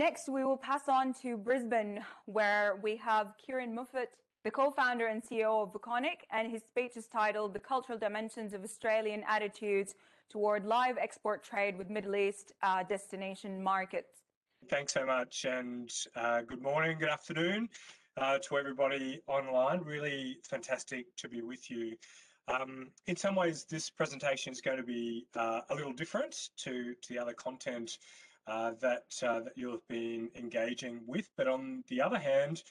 Next, we will pass on to Brisbane, where we have Kieren Moffat, the co-founder and CEO of Voconiq, and his speech is titled "The Cultural Dimensions of Australian Attitudes Toward Live Export Trade with Middle East Destination Markets." Thanks so much, and good morning, good afternoon to everybody online. Really fantastic to be with you. In some ways, this presentation is going to be a little different to the other content that you'll have been engaging with. But on the other hand,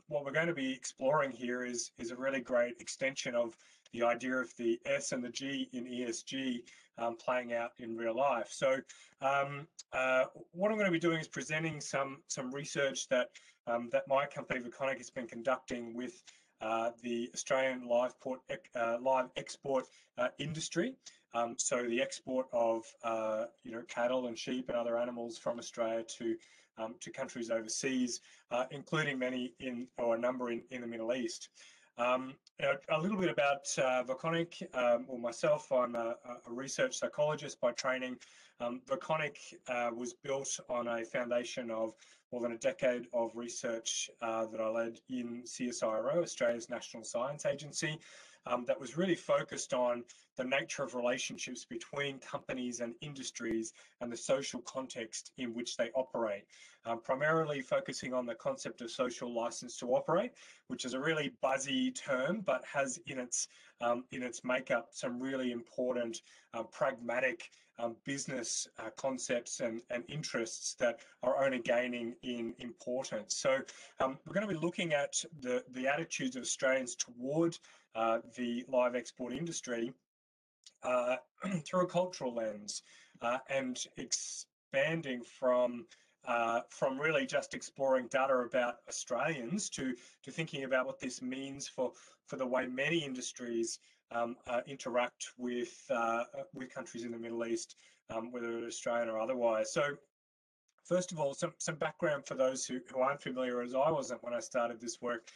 what we're going to be exploring here is a really great extension of the idea of the S and the G in ESG playing out in real life. So what I'm going to be doing is presenting some research that my company Voconiq has been conducting with the Australian live export industry. So the export of cattle and sheep and other animals from Australia to countries overseas, including a number in the Middle East. A little bit about Voconiq. Well, myself, I'm a research psychologist by training. Voconiq was built on a foundation of more than a decade of research that I led in CSIRO, Australia's National Science Agency, that was really focused on the nature of relationships between companies and industries and the social context in which they operate, primarily focusing on the concept of social license to operate, which is a really buzzy term, but has in its makeup some really important pragmatic business concepts and interests that are only gaining in importance. So we're going to be looking at the attitudes of Australians toward the live export industry through a cultural lens, and expanding from really just exploring data about Australians to thinking about what this means for the way many industries interact with countries in the Middle East, whether it's Australian or otherwise. So first of all, some background for those who aren't familiar, as I wasn't when I started this work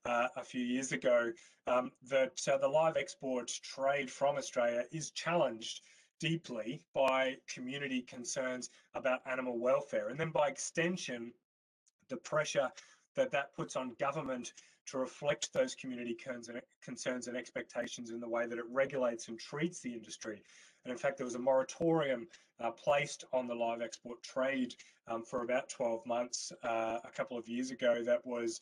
a few years ago, that the live export trade from Australia is challenged deeply by community concerns about animal welfare, and then by extension, the pressure that puts on government to reflect those community concerns and expectations in the way that it regulates and treats the industry. And in fact, there was a moratorium placed on the live export trade for about 12 months a couple of years ago that was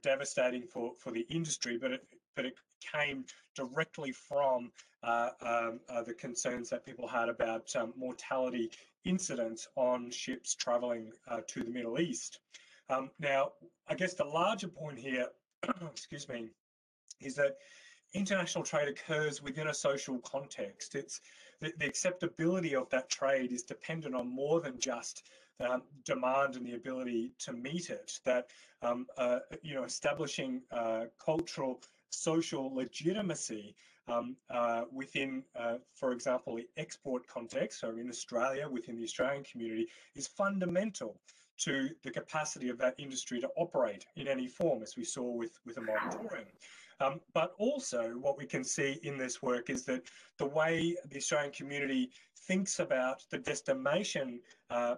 devastating for the industry, but it came directly from the concerns that people had about mortality incidents on ships traveling to the Middle East. Now, I guess the larger point here, excuse me, is that international trade occurs within a social context. It's the acceptability of that trade is dependent on more than just demand and the ability to meet it. That establishing cultural, social legitimacy within, for example, the export context, so in Australia, within the Australian community, is fundamental to the capacity of that industry to operate in any form, as we saw with a moratorium. But also what we can see in this work is that the way the Australian community thinks about the destination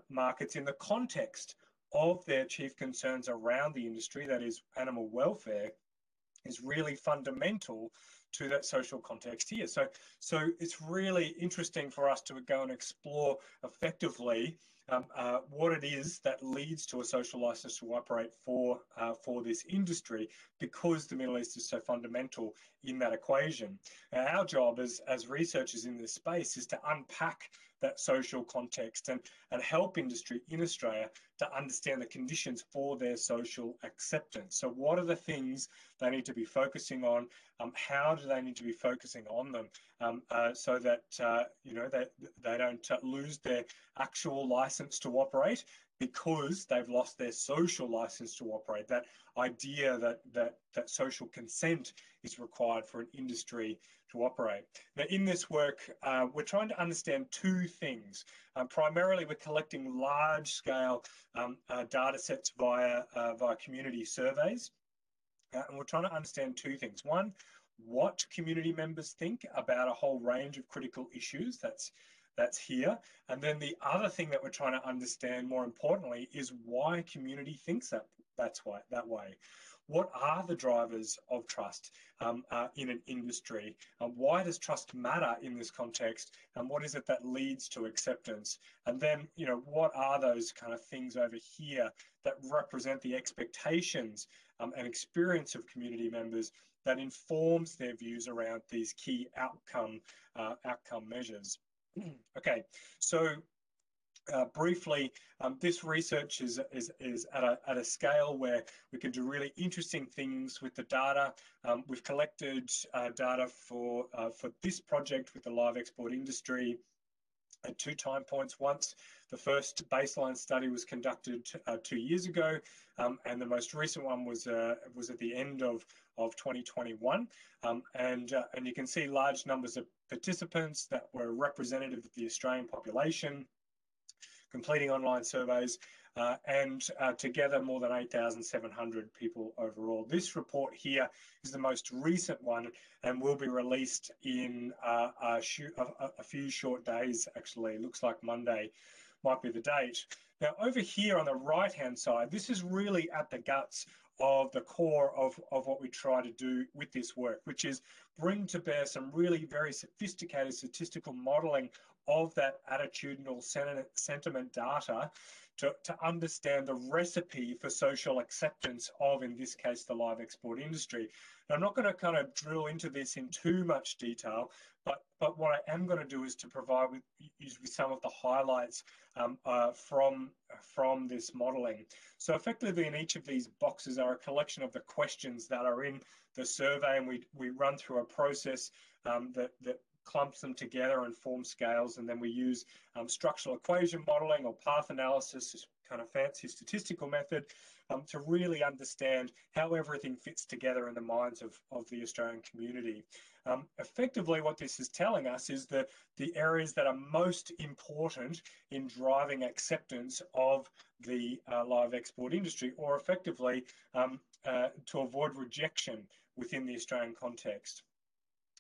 markets in the context of their chief concerns around the industry, that is animal welfare, is really fundamental to that social context here. So it's really interesting for us to go and explore effectively what it is that leads to a social license to operate for this industry, because the Middle East is so fundamental in that equation. Now, our job as researchers in this space is to unpack that social context and help industry in Australia to understand the conditions for their social acceptance. So what are the things they need to be focusing on? How do they need to be focusing on them so that they don't lose their actual license to operate because they've lost their social license to operate? That idea that social consent is required for an industry to operate. Now, in this work, we're trying to understand two things. Primarily, we're collecting large-scale data sets via community surveys. And we're trying to understand two things. One, what community members think about a whole range of critical issues. That's that's here. And then the other thing that we're trying to understand more importantly is why community thinks that way. What are the drivers of trust in an industry? Why does trust matter in this context? And what is it that leads to acceptance? And then, what are those kind of things over here that represent the expectations and experience of community members that informs their views around these key outcome measures? Okay, so briefly, this research is at a scale where we can do really interesting things with the data. We've collected data for this project with the live export industry at 2 time points. Once the first baseline study was conducted 2 years ago, and the most recent one was at the end of 2021, and you can see large numbers of participants that were representative of the Australian population completing online surveys, and together more than 8,700 people overall. This report here is the most recent one and will be released in a few short days, actually. It looks like Monday might be the date. Now, over here on the right-hand side, this is really at the guts of the core of what we try to do with this work, which is bring to bear some really very sophisticated statistical modeling of that attitudinal sentiment data to understand the recipe for social acceptance of, in this case, the live export industry. And I'm not going to kind of drill into this in too much detail, but what I am going to do is to provide with some of the highlights from this modeling. So effectively, in each of these boxes are a collection of the questions that are in the survey, and we run through a process that clumps them together and form scales, and then we use structural equation modeling or path analysis, this kind of fancy statistical method, to really understand how everything fits together in the minds of the Australian community. Effectively, what this is telling us is that the areas that are most important in driving acceptance of the live export industry, or effectively to avoid rejection within the Australian context.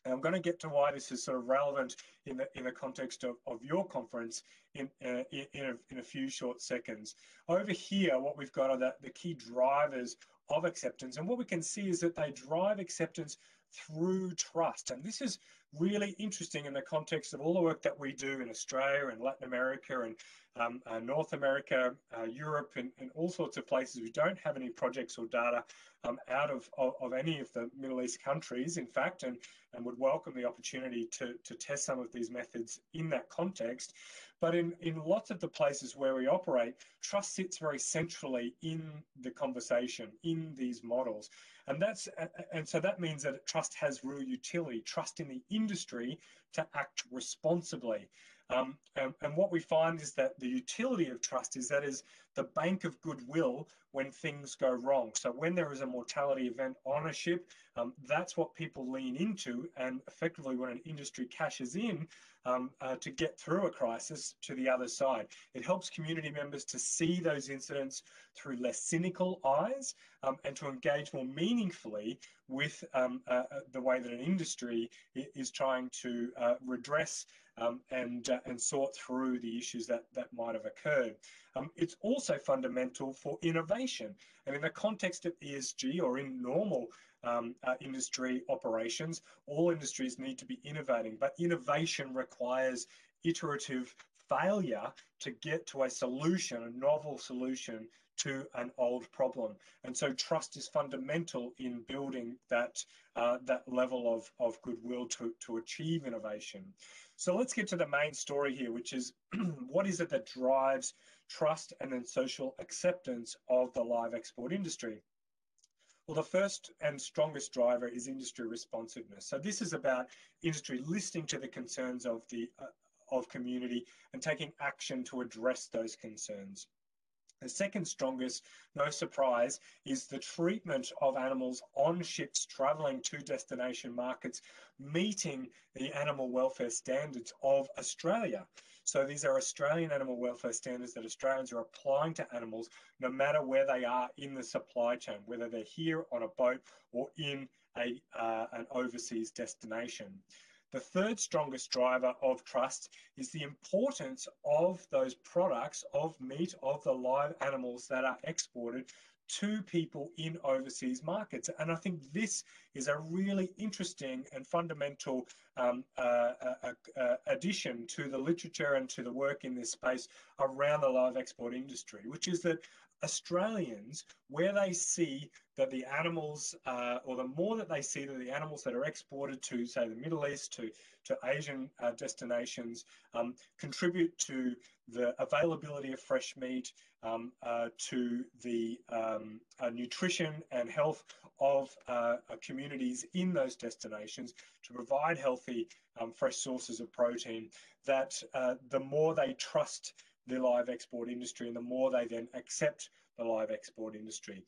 And I'm going to get to why this is sort of relevant in the context of your conference in a few short seconds. Over here, what we've got are the key drivers of acceptance, and what we can see is that they drive acceptance through trust. And this is really interesting in the context of all the work that we do in Australia and Latin America and North America, Europe, and all sorts of places. We don't have any projects or data out of any of the Middle East countries, in fact, and would welcome the opportunity to test some of these methods in that context. But in lots of the places where we operate, trust sits very centrally in the conversation, in these models. And so that means that trust has real utility, trust in the industry to act responsibly. And what we find is that the utility of trust is the bank of goodwill when things go wrong. So when there is a mortality event on a ship, that's what people lean into, and effectively when an industry cashes in to get through a crisis to the other side. It helps community members to see those incidents through less cynical eyes and to engage more meaningfully with the way that an industry is trying to redress and sort through the issues that might have occurred. It's also fundamental for innovation. And in the context of ESG or in normal industry operations, all industries need to be innovating, but innovation requires iterative failure to get to a solution, a novel solution to an old problem. And so trust is fundamental in building that level of goodwill to achieve innovation. So let's get to the main story here, which is what is it that drives trust and then social acceptance of the live export industry? Well, the first and strongest driver is industry responsiveness. So this is about industry listening to the concerns of community and taking action to address those concerns. The second strongest, no surprise, is the treatment of animals on ships travelling to destination markets, meeting the animal welfare standards of Australia. So these are Australian animal welfare standards that Australians are applying to animals no matter where they are in the supply chain, whether they're here on a boat or in an overseas destination. The third strongest driver of trust is the importance of those products, of meat, of the live animals that are exported to people in overseas markets. And I think this is a really interesting and fundamental addition to the literature and to the work in this space around the live export industry, which is that Australians, where they see that the animals, or the more that they see that the animals that are exported to, say, the Middle East, to Asian destinations, contribute to the availability of fresh meat, to the nutrition and health of communities in those destinations, to provide healthy, fresh sources of protein, that the more they trust the live export industry and the more they then accept the live export industry.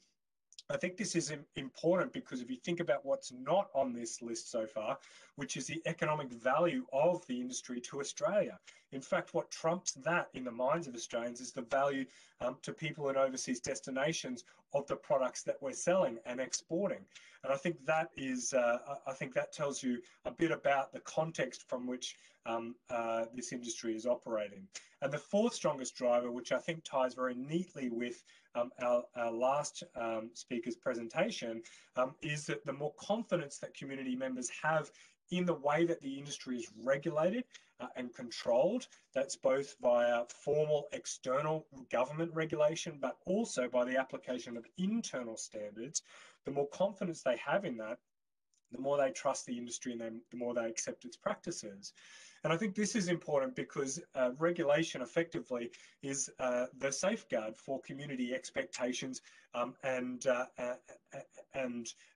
I think this is important because if you think about what's not on this list so far, which is the economic value of the industry to Australia. In fact, what trumps that in the minds of Australians is the value to people in overseas destinations of the products that we're selling and exporting. And I think that is, I think that tells you a bit about the context from which this industry is operating. And the fourth strongest driver, which I think ties very neatly with our last speaker's presentation, is that the more confidence that community members have in the way that the industry is regulated and controlled, that's both via formal external government regulation, but also by the application of internal standards, the more confidence they have in that, the more they trust the industry and the more they accept its practices. And I think this is important because regulation effectively is the safeguard for community expectations and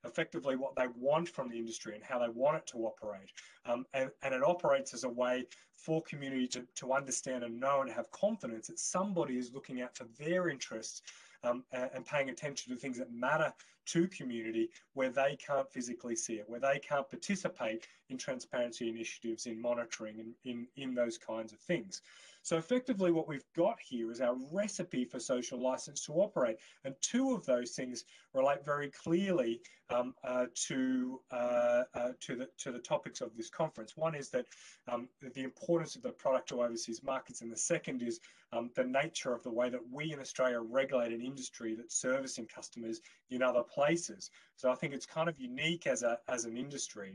effectively what they want from the industry and how they want it to operate. And it operates as a way for community to understand and know and have confidence that somebody is looking out for their interests and paying attention to things that matter to community where they can't physically see it, where they can't participate in transparency initiatives, in monitoring, in those kinds of things. So effectively what we've got here is our recipe for social license to operate. And two of those things relate very clearly to the topics of this conference. One is that the importance of the product to overseas markets, and the second is the nature of the way that we in Australia regulate an industry that's servicing customers in other places. So I think it's kind of unique as an industry.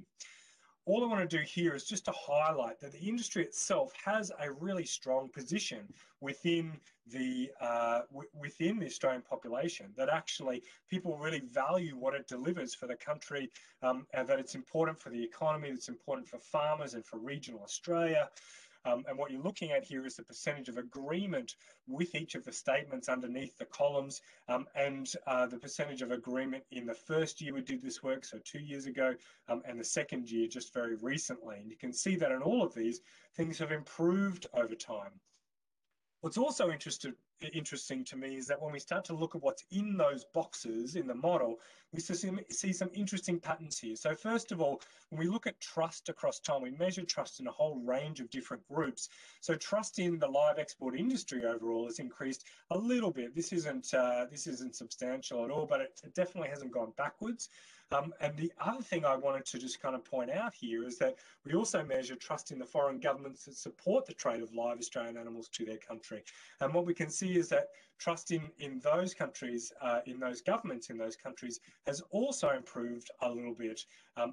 All I want to do here is just to highlight that the industry itself has a really strong position within the Australian population, that actually people really value what it delivers for the country, and that it's important for the economy, it's important for farmers and for regional Australia. And what you're looking at here is the percentage of agreement with each of the statements underneath the columns, and the percentage of agreement in the first year we did this work, so 2 years ago, and the second year just very recently. And you can see that in all of these, things have improved over time. What's also interesting to me is that when we start to look at what's in those boxes in the model, we see some interesting patterns here. So first of all, when we look at trust across time, we measure trust in a whole range of different groups. So trust in the live export industry overall has increased a little bit. This isn't substantial at all, but it definitely hasn't gone backwards. And the other thing I wanted to just kind of point out here is that we also measure trust in the foreign governments that support the trade of live Australian animals to their country. And what we can see is that trust in those countries, in those governments in those countries, has also improved a little bit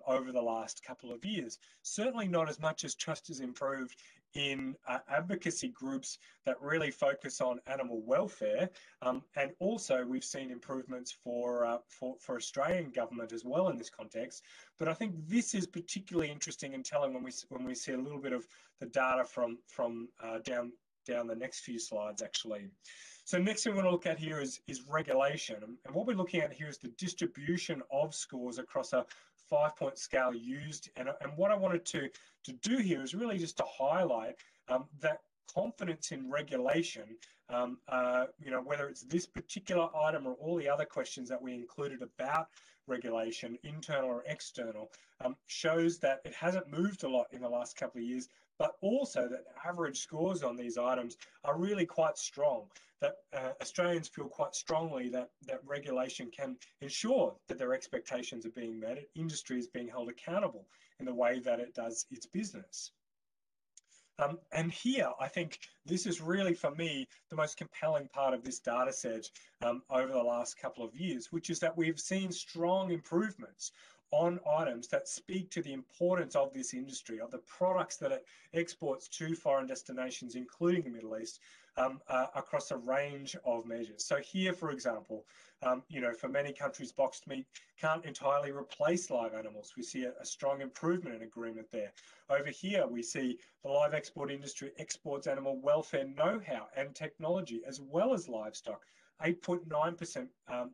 over the last couple of years. Certainly not as much as trust has improved in advocacy groups that really focus on animal welfare, and also we've seen improvements for Australian government as well in this context. But I think this is particularly interesting and telling when we see a little bit of the data from down the next few slides actually. So next thing we want to look at here is regulation, and what we're looking at here is the distribution of scores across a 5-point scale used, and what I wanted to do here is really just to highlight that confidence in regulation, whether it's this particular item or all the other questions that we included about regulation, internal or external, shows that it hasn't moved a lot in the last couple of years, but also that average scores on these items are really quite strong, that Australians feel quite strongly that regulation can ensure that their expectations are being met, industry is being held accountable in the way that it does its business. And here, I think this is really, for me, the most compelling part of this data set over the last couple of years, which is that we've seen strong improvements on items that speak to the importance of this industry, of the products that it exports to foreign destinations, including the Middle East, across a range of measures. So here, for example, for many countries, boxed meat can't entirely replace live animals. We see a strong improvement in agreement there. Over here, we see the live export industry exports animal welfare know-how and technology, as well as livestock. 8.9%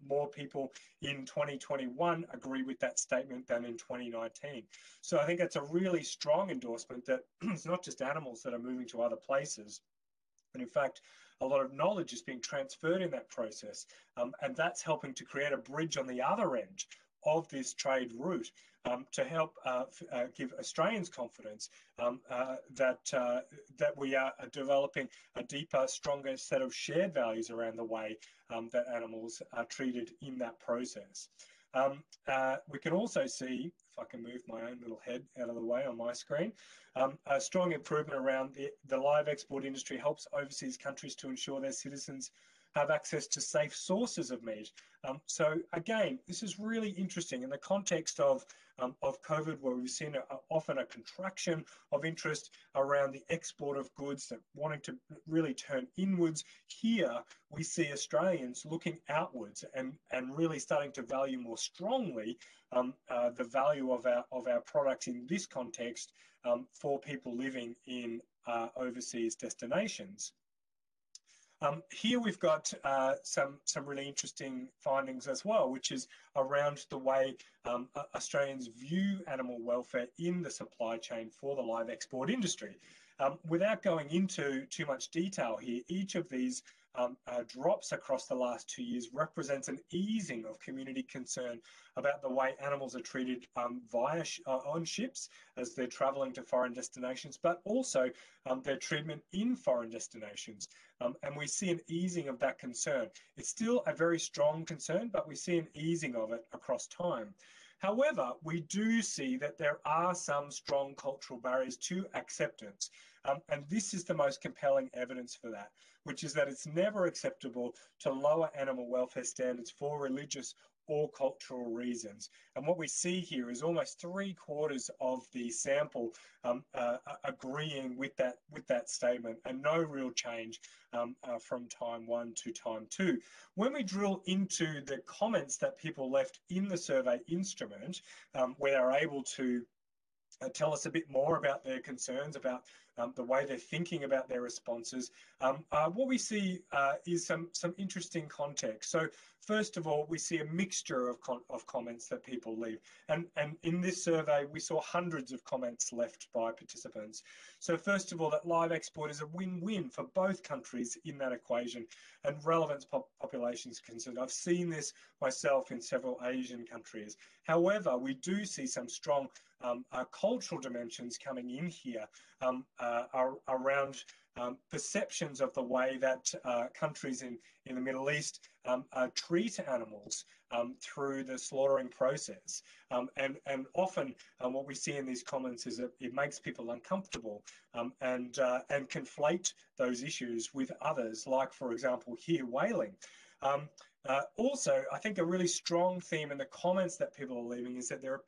more people in 2021 agree with that statement than in 2019. So I think that's a really strong endorsement that it's not just animals that are moving to other places, but in fact, a lot of knowledge is being transferred in that process. And that's helping to create a bridge on the other end of this trade route to help give Australians confidence that we are developing a deeper, stronger set of shared values around the way that animals are treated in that process. We can also see, if I can move my own little head out of the way on my screen, a strong improvement around the live export industry helps overseas countries to ensure their citizens have access to safe sources of meat. So again, this is really interesting in the context of COVID, where we've seen often a contraction of interest around the export of goods, that wanting to really turn inwards. Here, we see Australians looking outwards and really starting to value more strongly the value of our products in this context for people living in overseas destinations. Here we've got some really interesting findings as well, which is around the way Australians view animal welfare in the supply chain for the live export industry. Without going into too much detail here, each of these drops across the last 2 years represents an easing of community concern about the way animals are treated on ships as they're traveling to foreign destinations, but also their treatment in foreign destinations. And we see an easing of that concern. It's still a very strong concern, but we see an easing of it across time. However, we do see that there are some strong cultural barriers to acceptance. And this is the most compelling evidence for that, which is that it's never acceptable to lower animal welfare standards for religious or cultural reasons. And what we see here is almost 3/4 of the sample agreeing with that statement, and no real change from time 1 to time 2. When we drill into the comments that people left in the survey instrument, where they're able to tell us a bit more about their concerns, about the way they're thinking about their responses, what we see is some interesting context. So first of all, we see a mixture of comments that people leave. And in this survey, we saw hundreds of comments left by participants. So first of all, that live export is a win-win for both countries in that equation, and relevant populations concerned. I've seen this myself in several Asian countries. However, we do see some strong cultural dimensions coming in here around perceptions of the way that countries in the Middle East treat animals through the slaughtering process. And often what we see in these comments is that it makes people uncomfortable and conflate those issues with others, like, for example, here, whaling. Also, I think a really strong theme in the comments that people are leaving is that there are,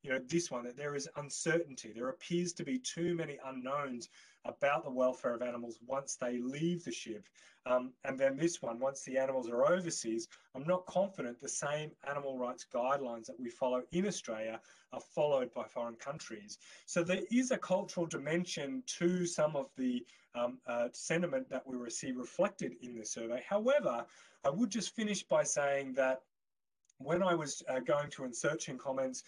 that there is uncertainty. There appears to be too many unknowns about the welfare of animals once they leave the ship. And then this one, once the animals are overseas, I'm not confident the same animal rights guidelines that we follow in Australia are followed by foreign countries. So there is a cultural dimension to some of the sentiment that we see reflected in the survey. However, I would just finish by saying that when I was going through and searching comments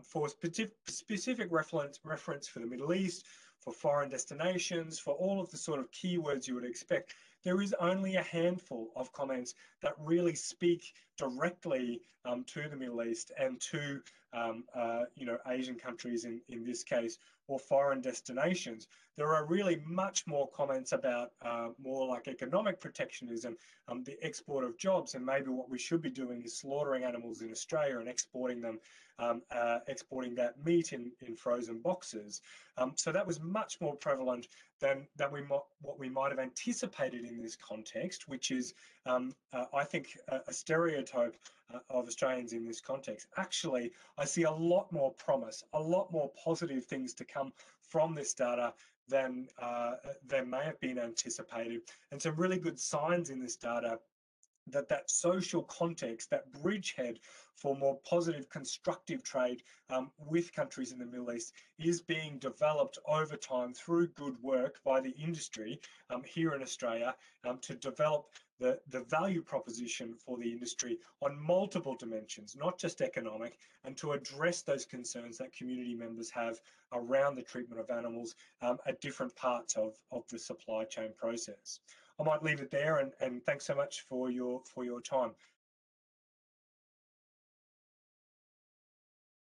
for specific reference for the Middle East, for foreign destinations, for all of the sort of keywords you would expect, there is only a handful of comments that really speak directly to the Middle East and to Asian countries in this case, or foreign destinations. There are really much more comments about more like economic protectionism, the export of jobs, and maybe what we should be doing is slaughtering animals in Australia and exporting them, exporting that meat in frozen boxes. So that was much more prevalent than what we might have anticipated in this context, which is, I think, a stereotype of Australians in this context. Actually, I see a lot more promise, a lot more positive things to come from this data than may have been anticipated, and some really good signs in this data that social context, that bridgehead for more positive, constructive trade with countries in the Middle East is being developed over time through good work by the industry here in Australia to develop the value proposition for the industry on multiple dimensions, not just economic, and to address those concerns that community members have around the treatment of animals at different parts of the supply chain process. I might leave it there, and thanks so much for your time.